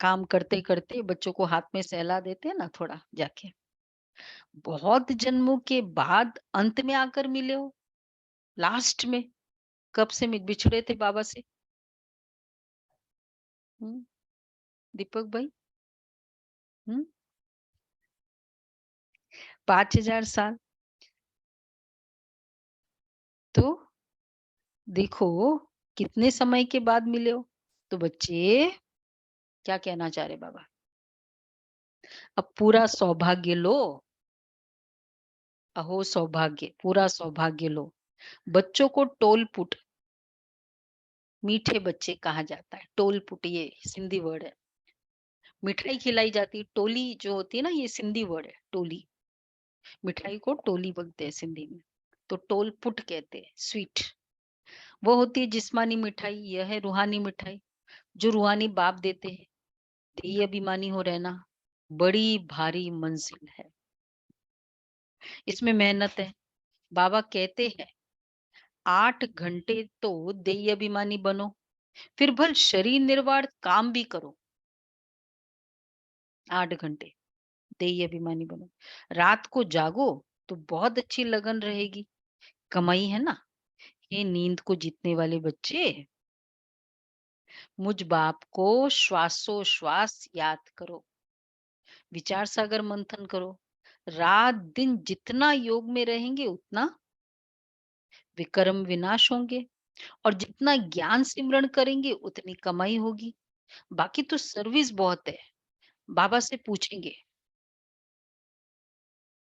काम करते करते बच्चों को हाथ में सहला देते हैं ना थोड़ा जाके, बहुत जन्मों के बाद अंत में आकर मिले हो, लास्ट में कब से बिछड़े थे बाबा से। हम्म, दीपक भाई, 5000 साल। तो देखो कितने समय के बाद मिले हो। तो बच्चे क्या कहना चाह रहे बाबा? अब पूरा सौभाग्य लो, अहो सौभाग्य, पूरा सौभाग्य लो। बच्चों को टोल-पुट, मीठे बच्चे कहा जाता है। टोल-पुट ये सिंधी वर्ड है। मिठाई खिलाई जाती है, टोली जो होती है ना, ये सिंधी वर्ड है, टोली। मिठाई को टोली बोलते हैं सिंधी में। तो टोल-पुट कहते हैं, स्वीट। वो होती है जिस्मानी मिठाई, यह है रूहानी मिठाई, जो रूहानी बाप देते हैं। ध्येय अभिमानी हो रहना बड़ी भारी मंजिल है। इसमें मेहनत है। बाबा कहते हैं 8 घंटे तो ध्येय अभिमानी बनो, फिर भल शरीर निर्वाण काम भी करो। 8 घंटे ध्येय अभिमानी बनो, रात को जागो तो बहुत अच्छी लगन रहेगी, कमाई है ना। ये नींद को जीतने वाले बच्चे, मुझ बाप को श्वासोश्वास याद करो, विचार सागर मंथन करो। रात दिन जितना योग में रहेंगे उतना विक्रम विनाश होंगे, और जितना ज्ञान सिमरण करेंगे उतनी कमाई होगी। बाकी तो सर्विस बहुत है। बाबा से पूछेंगे,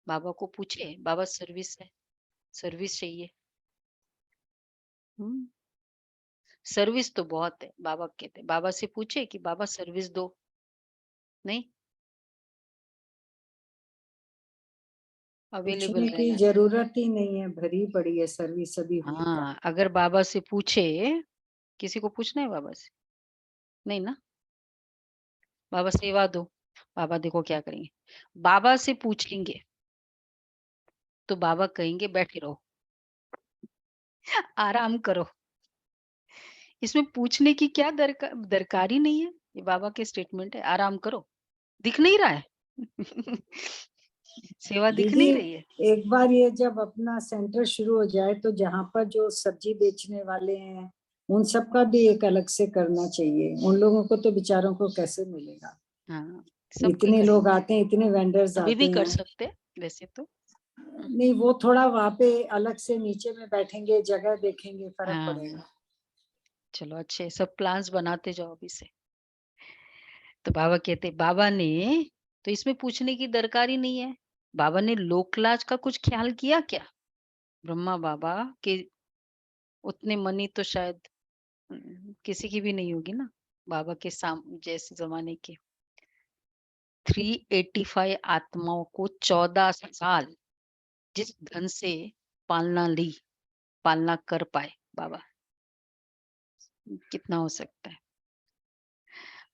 बाबा को पूछे, बाबा सर्विस है, सर्विस चाहिए। सर्विस तो बहुत है, बाबा कहते हैं। बाबा से पूछे कि बाबा सर्विस दो, नहीं अवेलेबल पूछने की रहना। जरूरत ही नहीं है, भरी पड़ी है सर्विस सभी हुई है। हाँ, अगर बाबा से पूछे, किसी को पूछना है बाबा से? नहीं ना। बाबा सेवा दो, बाबा देखो क्या करेंगे। बाबा से पूछेंगे तो बाबा कहेंगे बैठे रहो, आराम करो। इसमें पूछने की क्या दरकार ही नहीं है। ये बाबा के स्टेटमेंट है, आराम करो। दिख नहीं रहा है? सेवा दिख दीदी नहीं रही है? एक बार ये जब अपना सेंटर शुरू हो जाए तो जहाँ पर जो सब्जी बेचने वाले हैं उन सब का भी एक अलग से करना चाहिए। उन लोगों को तो बेचारों को कैसे मिलेगा? हाँ, सबके इतने लोग करेंगे। आते हैं, इतने वेंडर्स अभी आते भी कर हैं। सकते हैं वैसे तो। नहीं, वो थोड़ा वहां पे अलग से नीचे में बैठेंगे, जगह देखेंगे, फर्क हाँ, पड़ेगा। चलो अच्छे सब प्लान्स बनाते जाओ अभी से। तो बाबा कहते, बाबा ने तो इसमें पूछने की दरकार ही नहीं है। बाबा ने लोकलाज का कुछ ख्याल किया क्या? ब्रह्मा बाबा के उतने मनी तो शायद किसी की भी नहीं होगी ना, बाबा के जैसे जमाने के। 385 आत्माओं को 14 साल जिस धन से पालना कर पाए बाबा, कितना हो सकता है?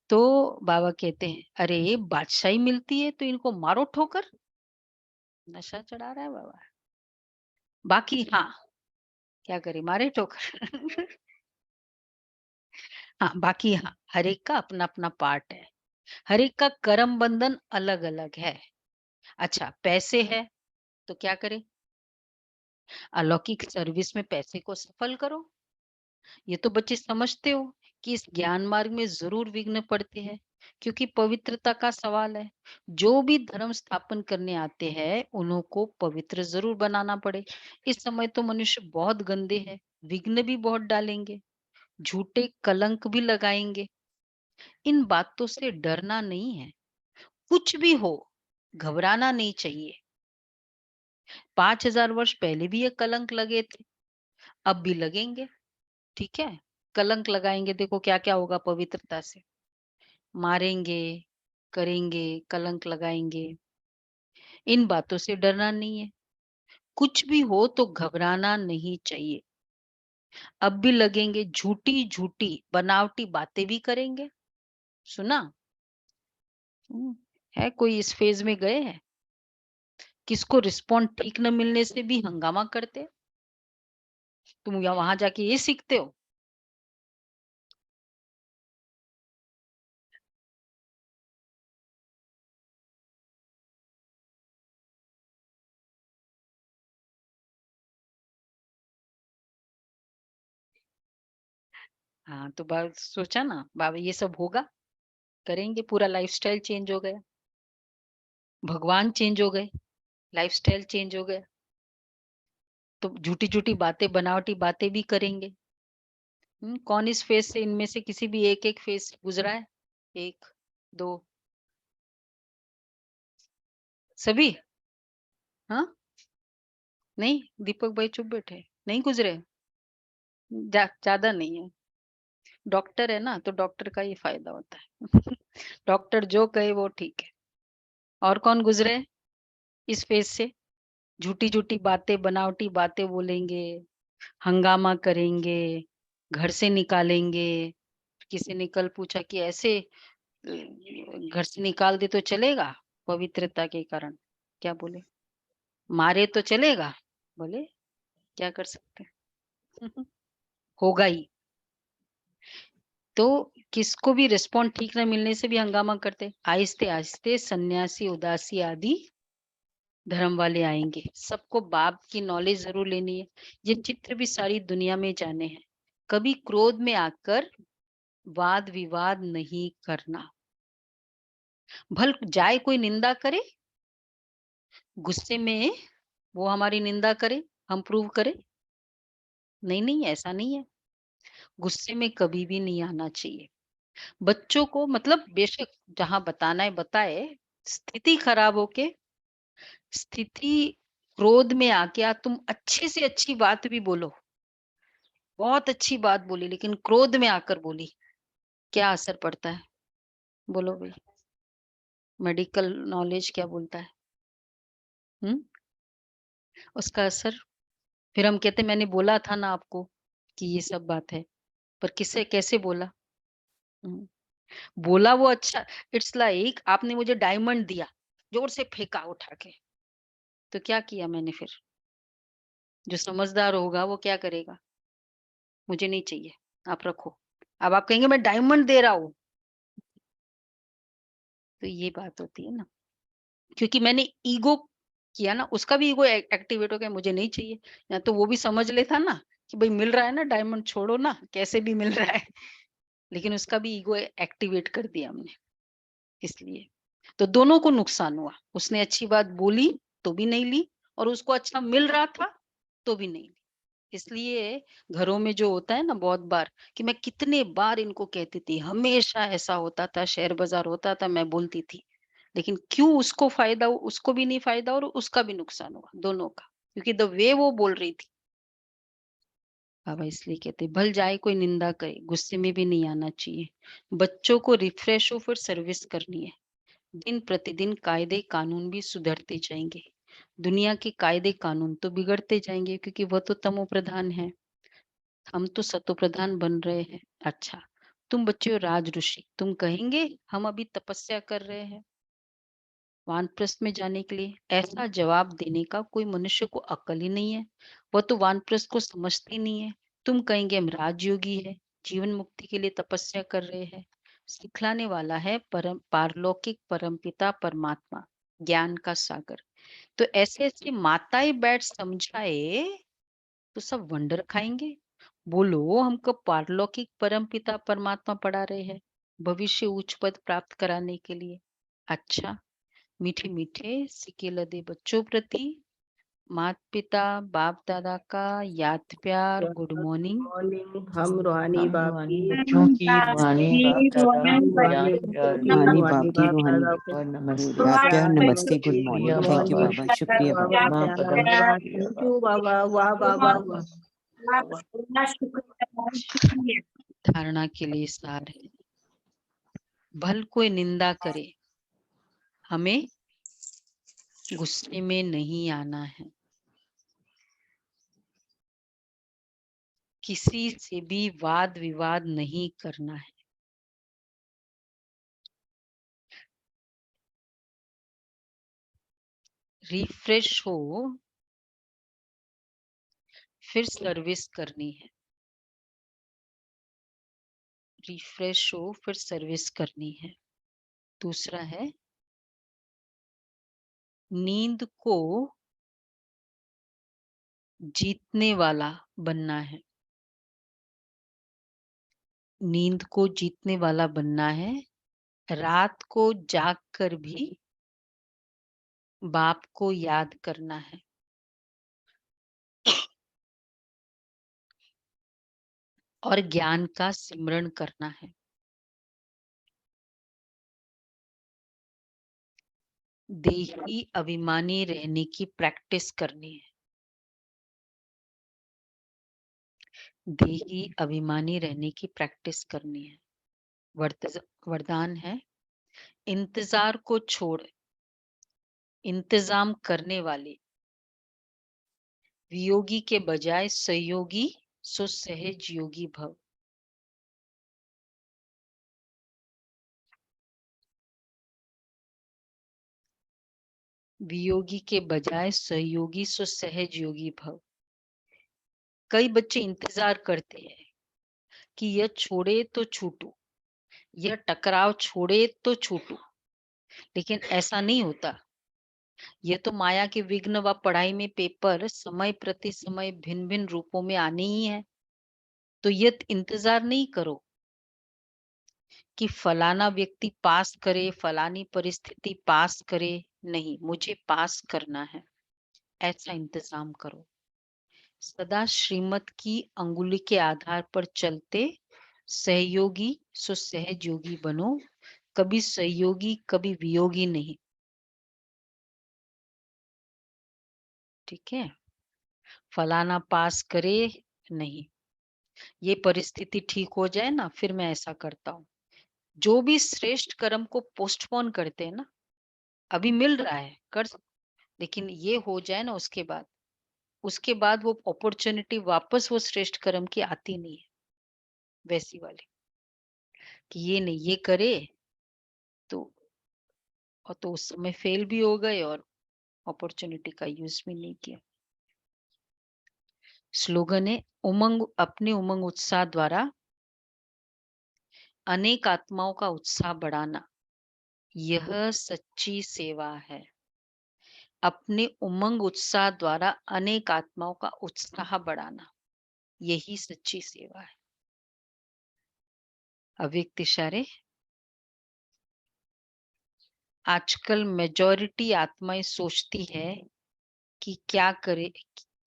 तो बाबा कहते हैं, अरे बादशाही मिलती है तो इनको मारो ठोकर। नशा चढ़ा रहा है बाबा। बाकी हाँ, क्या करे, मारे ठोकर। हाँ, बाकी हाँ, हर एक का अपना अपना पार्ट है, हर एक का कर्म बंधन अलग अलग है। अच्छा, पैसे है तो क्या करे? अलौकिक सर्विस में पैसे को सफल करो। ये तो बच्चे समझते हो कि इस ज्ञान मार्ग में जरूर विघ्न पड़ते हैं, क्योंकि पवित्रता का सवाल है। जो भी धर्म स्थापन करने आते हैं उन्हों को पवित्र जरूर बनाना पड़े। इस समय तो मनुष्य बहुत गंदे हैं, विघ्न भी बहुत डालेंगे, झूठे कलंक भी लगाएंगे। इन बातों से डरना नहीं है। कुछ भी हो, घबराना नहीं चाहिए। 5000 वर्ष पहले भी ये कलंक लगे थे, अब भी लगेंगे। ठीक है, कलंक लगाएंगे, देखो क्या क्या होगा पवित्रता से। मारेंगे, करेंगे, कलंक लगाएंगे। इन बातों से डरना नहीं है। कुछ भी हो तो घबराना नहीं चाहिए। अब भी लगेंगे, झूठी झूठी बनावटी बातें भी करेंगे। सुना? है कोई इस फेज में गए हैं? किसको रिस्पॉन्ड ठीक न मिलने से भी हंगामा करते? तुम या वहां जाके ये सीखते हो? हाँ, तो बात सोचा ना बाबा, ये सब होगा, करेंगे, पूरा लाइफस्टाइल चेंज हो गया, भगवान चेंज हो गए, लाइफस्टाइल चेंज हो गया। तो झूठी झूठी बातें, बनावटी बातें भी करेंगे, कौन इस फेज से, इनमें से किसी भी एक फेज से गुजरा है? 1 2 सभी? हाँ? नहीं, दीपक भाई चुप बैठे, नहीं गुजरे? ज्यादा नहीं है। डॉक्टर है ना, तो डॉक्टर का ये फायदा होता है। डॉक्टर जो कहे वो ठीक है। और कौन गुजरे इस फेज से? झूठी झूठी बातें, बनावटी बातें बोलेंगे, हंगामा करेंगे, घर से निकालेंगे। किसी ने कल पूछा कि ऐसे घर से निकाल दे तो चलेगा? पवित्रता के कारण क्या बोले? मारे तो चलेगा? बोले क्या कर सकते हैं? होगा ही। तो किसको भी रिस्पॉन्ड ठीक न मिलने से भी हंगामा करते। आहिस्ते आहिस्ते सन्यासी, उदासी आदि धर्म वाले आएंगे। सबको बाप की नॉलेज जरूर लेनी है। ये चित्र भी सारी दुनिया में जाने हैं। कभी क्रोध में आकर वाद विवाद नहीं करना। भल जाए कोई निंदा करे, गुस्से में वो हमारी निंदा करे, हम प्रूव करें? नहीं नहीं, ऐसा नहीं है। गुस्से में कभी भी नहीं आना चाहिए। बच्चों को मतलब बेशक जहां बताना है बताए, स्थिति खराब होके, स्थिति क्रोध में आके तुम अच्छी से अच्छी बात भी बोलो, बहुत अच्छी बात बोली, लेकिन क्रोध में आकर बोली, क्या असर पड़ता है? बोलो भाई, मेडिकल नॉलेज क्या बोलता है? उसका असर। फिर हम कहते मैंने बोला था ना आपको कि ये सब बात है, पर किससे कैसे बोला? हम्म, बोला वो अच्छा। इट्स लाइक आपने मुझे डायमंड दिया, जोर से फेंका उठा के, तो क्या किया मैंने फिर? जो समझदार होगा वो क्या करेगा? मुझे नहीं चाहिए, आप रखो। अब आप कहेंगे मैं डायमंड दे रहा हूं, तो ये बात होती है ना, क्योंकि मैंने ईगो किया ना, उसका भी ईगो एक्टिवेट हो गया, मुझे नहीं चाहिए। या तो वो भी समझ लेता ना कि भाई मिल रहा है ना डायमंड, छोड़ो ना, कैसे भी मिल रहा है। लेकिन उसका भी ईगो एक्टिवेट कर दिया हमने, इसलिए तो दोनों को नुकसान हुआ। उसने अच्छी बात बोली तो भी नहीं ली, और उसको अच्छा मिल रहा था तो भी नहीं ली। इसलिए घरों में जो होता है ना, बहुत बार कि मैं कितने बार इनको कहती थी, हमेशा ऐसा होता था, शेयर बाजार होता था, मैं बोलती थी, लेकिन क्यों उसको फायदा, उसको भी नहीं फायदा और उसका भी नुकसान हुआ, दोनों का, क्योंकि द वे वो बोल रही थी। बाबा इसलिए कहते भल जाए कोई निंदा करे, गुस्से में भी नहीं आना चाहिए। बच्चों को रिफ्रेश हो फिर सर्विस करनी है। दिन प्रतिदिन कायदे कानून भी सुधरते जाएंगे। दुनिया के कायदे कानून तो बिगड़ते जाएंगे, क्योंकि वह तो तमो प्रधान है, हम तो सतो प्रधान बन रहे हैं। अच्छा, तुम बच्चे हो राज ऋषि, तुम कहेंगे हम अभी तपस्या कर रहे हैं वानप्रस्थ में जाने के लिए। ऐसा जवाब देने का कोई मनुष्य को अक्ल ही नहीं है, वह तो वानप्रस्थ को समझती नहीं है। तुम कहेंगे हम राजयोगी है, जीवन मुक्ति के लिए तपस्या कर रहे हैं। सिखलाने वाला है परम पारलौकिक परमपिता परमात्मा, ज्ञान का सागर। तो ऐसे ऐसे माताएं बैठ समझाए तो सब वंडर खाएंगे। बोलो हमको पारलौकिक परमपिता परमात्मा पढ़ा रहे हैं, भविष्य उच्च पद प्राप्त कराने के लिए। अच्छा, मीठे मीठे सिके लदे बच्चों प्रति माता पिता बाप दादा का याद प्यार, गुड मॉर्निंग। मॉर्निंग। हम रूहानी हम बाप रूहानी की बच्चों की रूहानी बाप दादा हम को रूहानी याद बच्चों प्यार की गुड रूहानी बाप रूहानी की बाप मॉर्निंग दादा रूहानी को और नमस्ते। याद प्यार, नमस्ते, गुड नमस्ते, morning. Good thank you morning. बाबा, शुक्रिया वाह बाबा। वाह, बाबा धन्यवाद का धन्यवाद, शुक्रिया थैंक बाबा। यू बाबा, वाह वाह वाह वाह वाह। धारणा के लिए सार है, भल कोई निंदा करे, हमें गुस्से में नहीं आना है, किसी से भी वाद विवाद नहीं करना है। रिफ्रेश हो फिर सर्विस करनी है, रिफ्रेश हो फिर सर्विस करनी है। दूसरा है नींद को जीतने वाला बनना है, नींद को जीतने वाला बनना है। रात को जाग कर भी बाप को याद करना है। और ज्ञान का सिमरण करना है। देही अभिमानी रहने की प्रैक्टिस करनी है। देही अभिमानी रहने की प्रैक्टिस करनी है। वरदान है, इंतजार को छोड़ इंतजाम करने वाले वियोगी के बजाय सहयोगी सो सहज योगी भव। वियोगी के बजाय सहयोगी सो सहज योगी भव। कई बच्चे इंतजार करते हैं कि यह छोड़े तो छूटू, यह टकराव छोड़े तो छूटू, लेकिन ऐसा नहीं होता। यह तो माया के विघ्न व पढ़ाई में पेपर समय प्रति समय भिन्न भिन्न रूपों में आने ही है। तो यह इंतजार नहीं करो कि फलाना व्यक्ति पास करे, फलानी परिस्थिति पास करे। नहीं, मुझे पास करना है, ऐसा इंतजाम करो। सदा श्रीमत की अंगुली के आधार पर चलते सहयोगी सो सहज योगी बनो। कभी सहयोगी कभी वियोगी नहीं। ठीक है, फलाना पास करे नहीं, ये परिस्थिति ठीक हो जाए ना फिर मैं ऐसा करता हूँ। जो भी श्रेष्ठ कर्म को पोस्टपोन करते हैं ना, अभी मिल रहा है कर, लेकिन ये हो जाए ना उसके बाद वो अपॉर्चुनिटी वापस वो श्रेष्ठ कर्म की आती नहीं है। वैसी वाली कि ये नहीं, ये करे तो उस समय फेल भी हो गए और अपॉर्चुनिटी का यूज भी नहीं किया। स्लोगन है, अपने उमंग उत्साह द्वारा अनेक आत्माओं का उत्साह बढ़ाना, यह सच्ची सेवा है। अपने उमंग उत्साह द्वारा अनेक आत्माओं का उत्साह बढ़ाना, यही सच्ची सेवा है। अव्यक्त इशारे। आजकल मेजॉरिटी आत्माएं सोचती है कि क्या करे,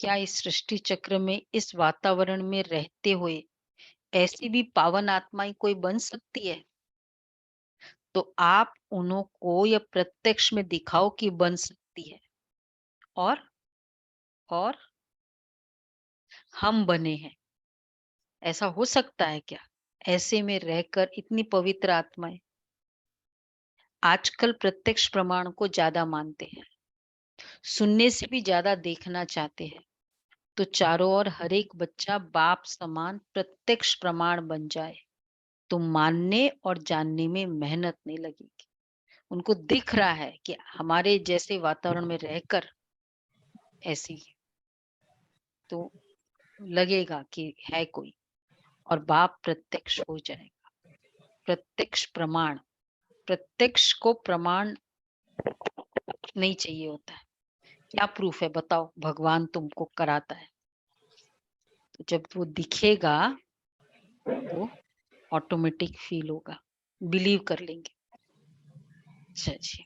क्या इस सृष्टि चक्र में इस वातावरण में रहते हुए ऐसी भी पावन आत्माएं कोई बन सकती है? तो आप उनको यह प्रत्यक्ष में दिखाओ कि बन सकती है। और हम बने हैं, ऐसा हो सकता है क्या? ऐसे में रहकर इतनी पवित्र आत्माएं आजकल प्रत्यक्ष प्रमाण को ज्यादा मानते हैं, सुनने से भी ज्यादा देखना चाहते हैं। तो चारों ओर हर एक बच्चा बाप समान प्रत्यक्ष प्रमाण बन जाए तो मानने और जानने में मेहनत नहीं लगेगी। उनको दिख रहा है कि हमारे जैसे वातावरण में रहकर ऐसी, तो लगेगा कि है कोई, और बाप प्रत्यक्ष हो जाएगा। प्रत्यक्ष प्रमाण, प्रत्यक्ष को प्रमाण नहीं चाहिए होता है। क्या प्रूफ है बताओ, भगवान तुमको कराता है। तो जब वो दिखेगा तो ऑटोमेटिक फील होगा, बिलीव कर लेंगे। अच्छा जी।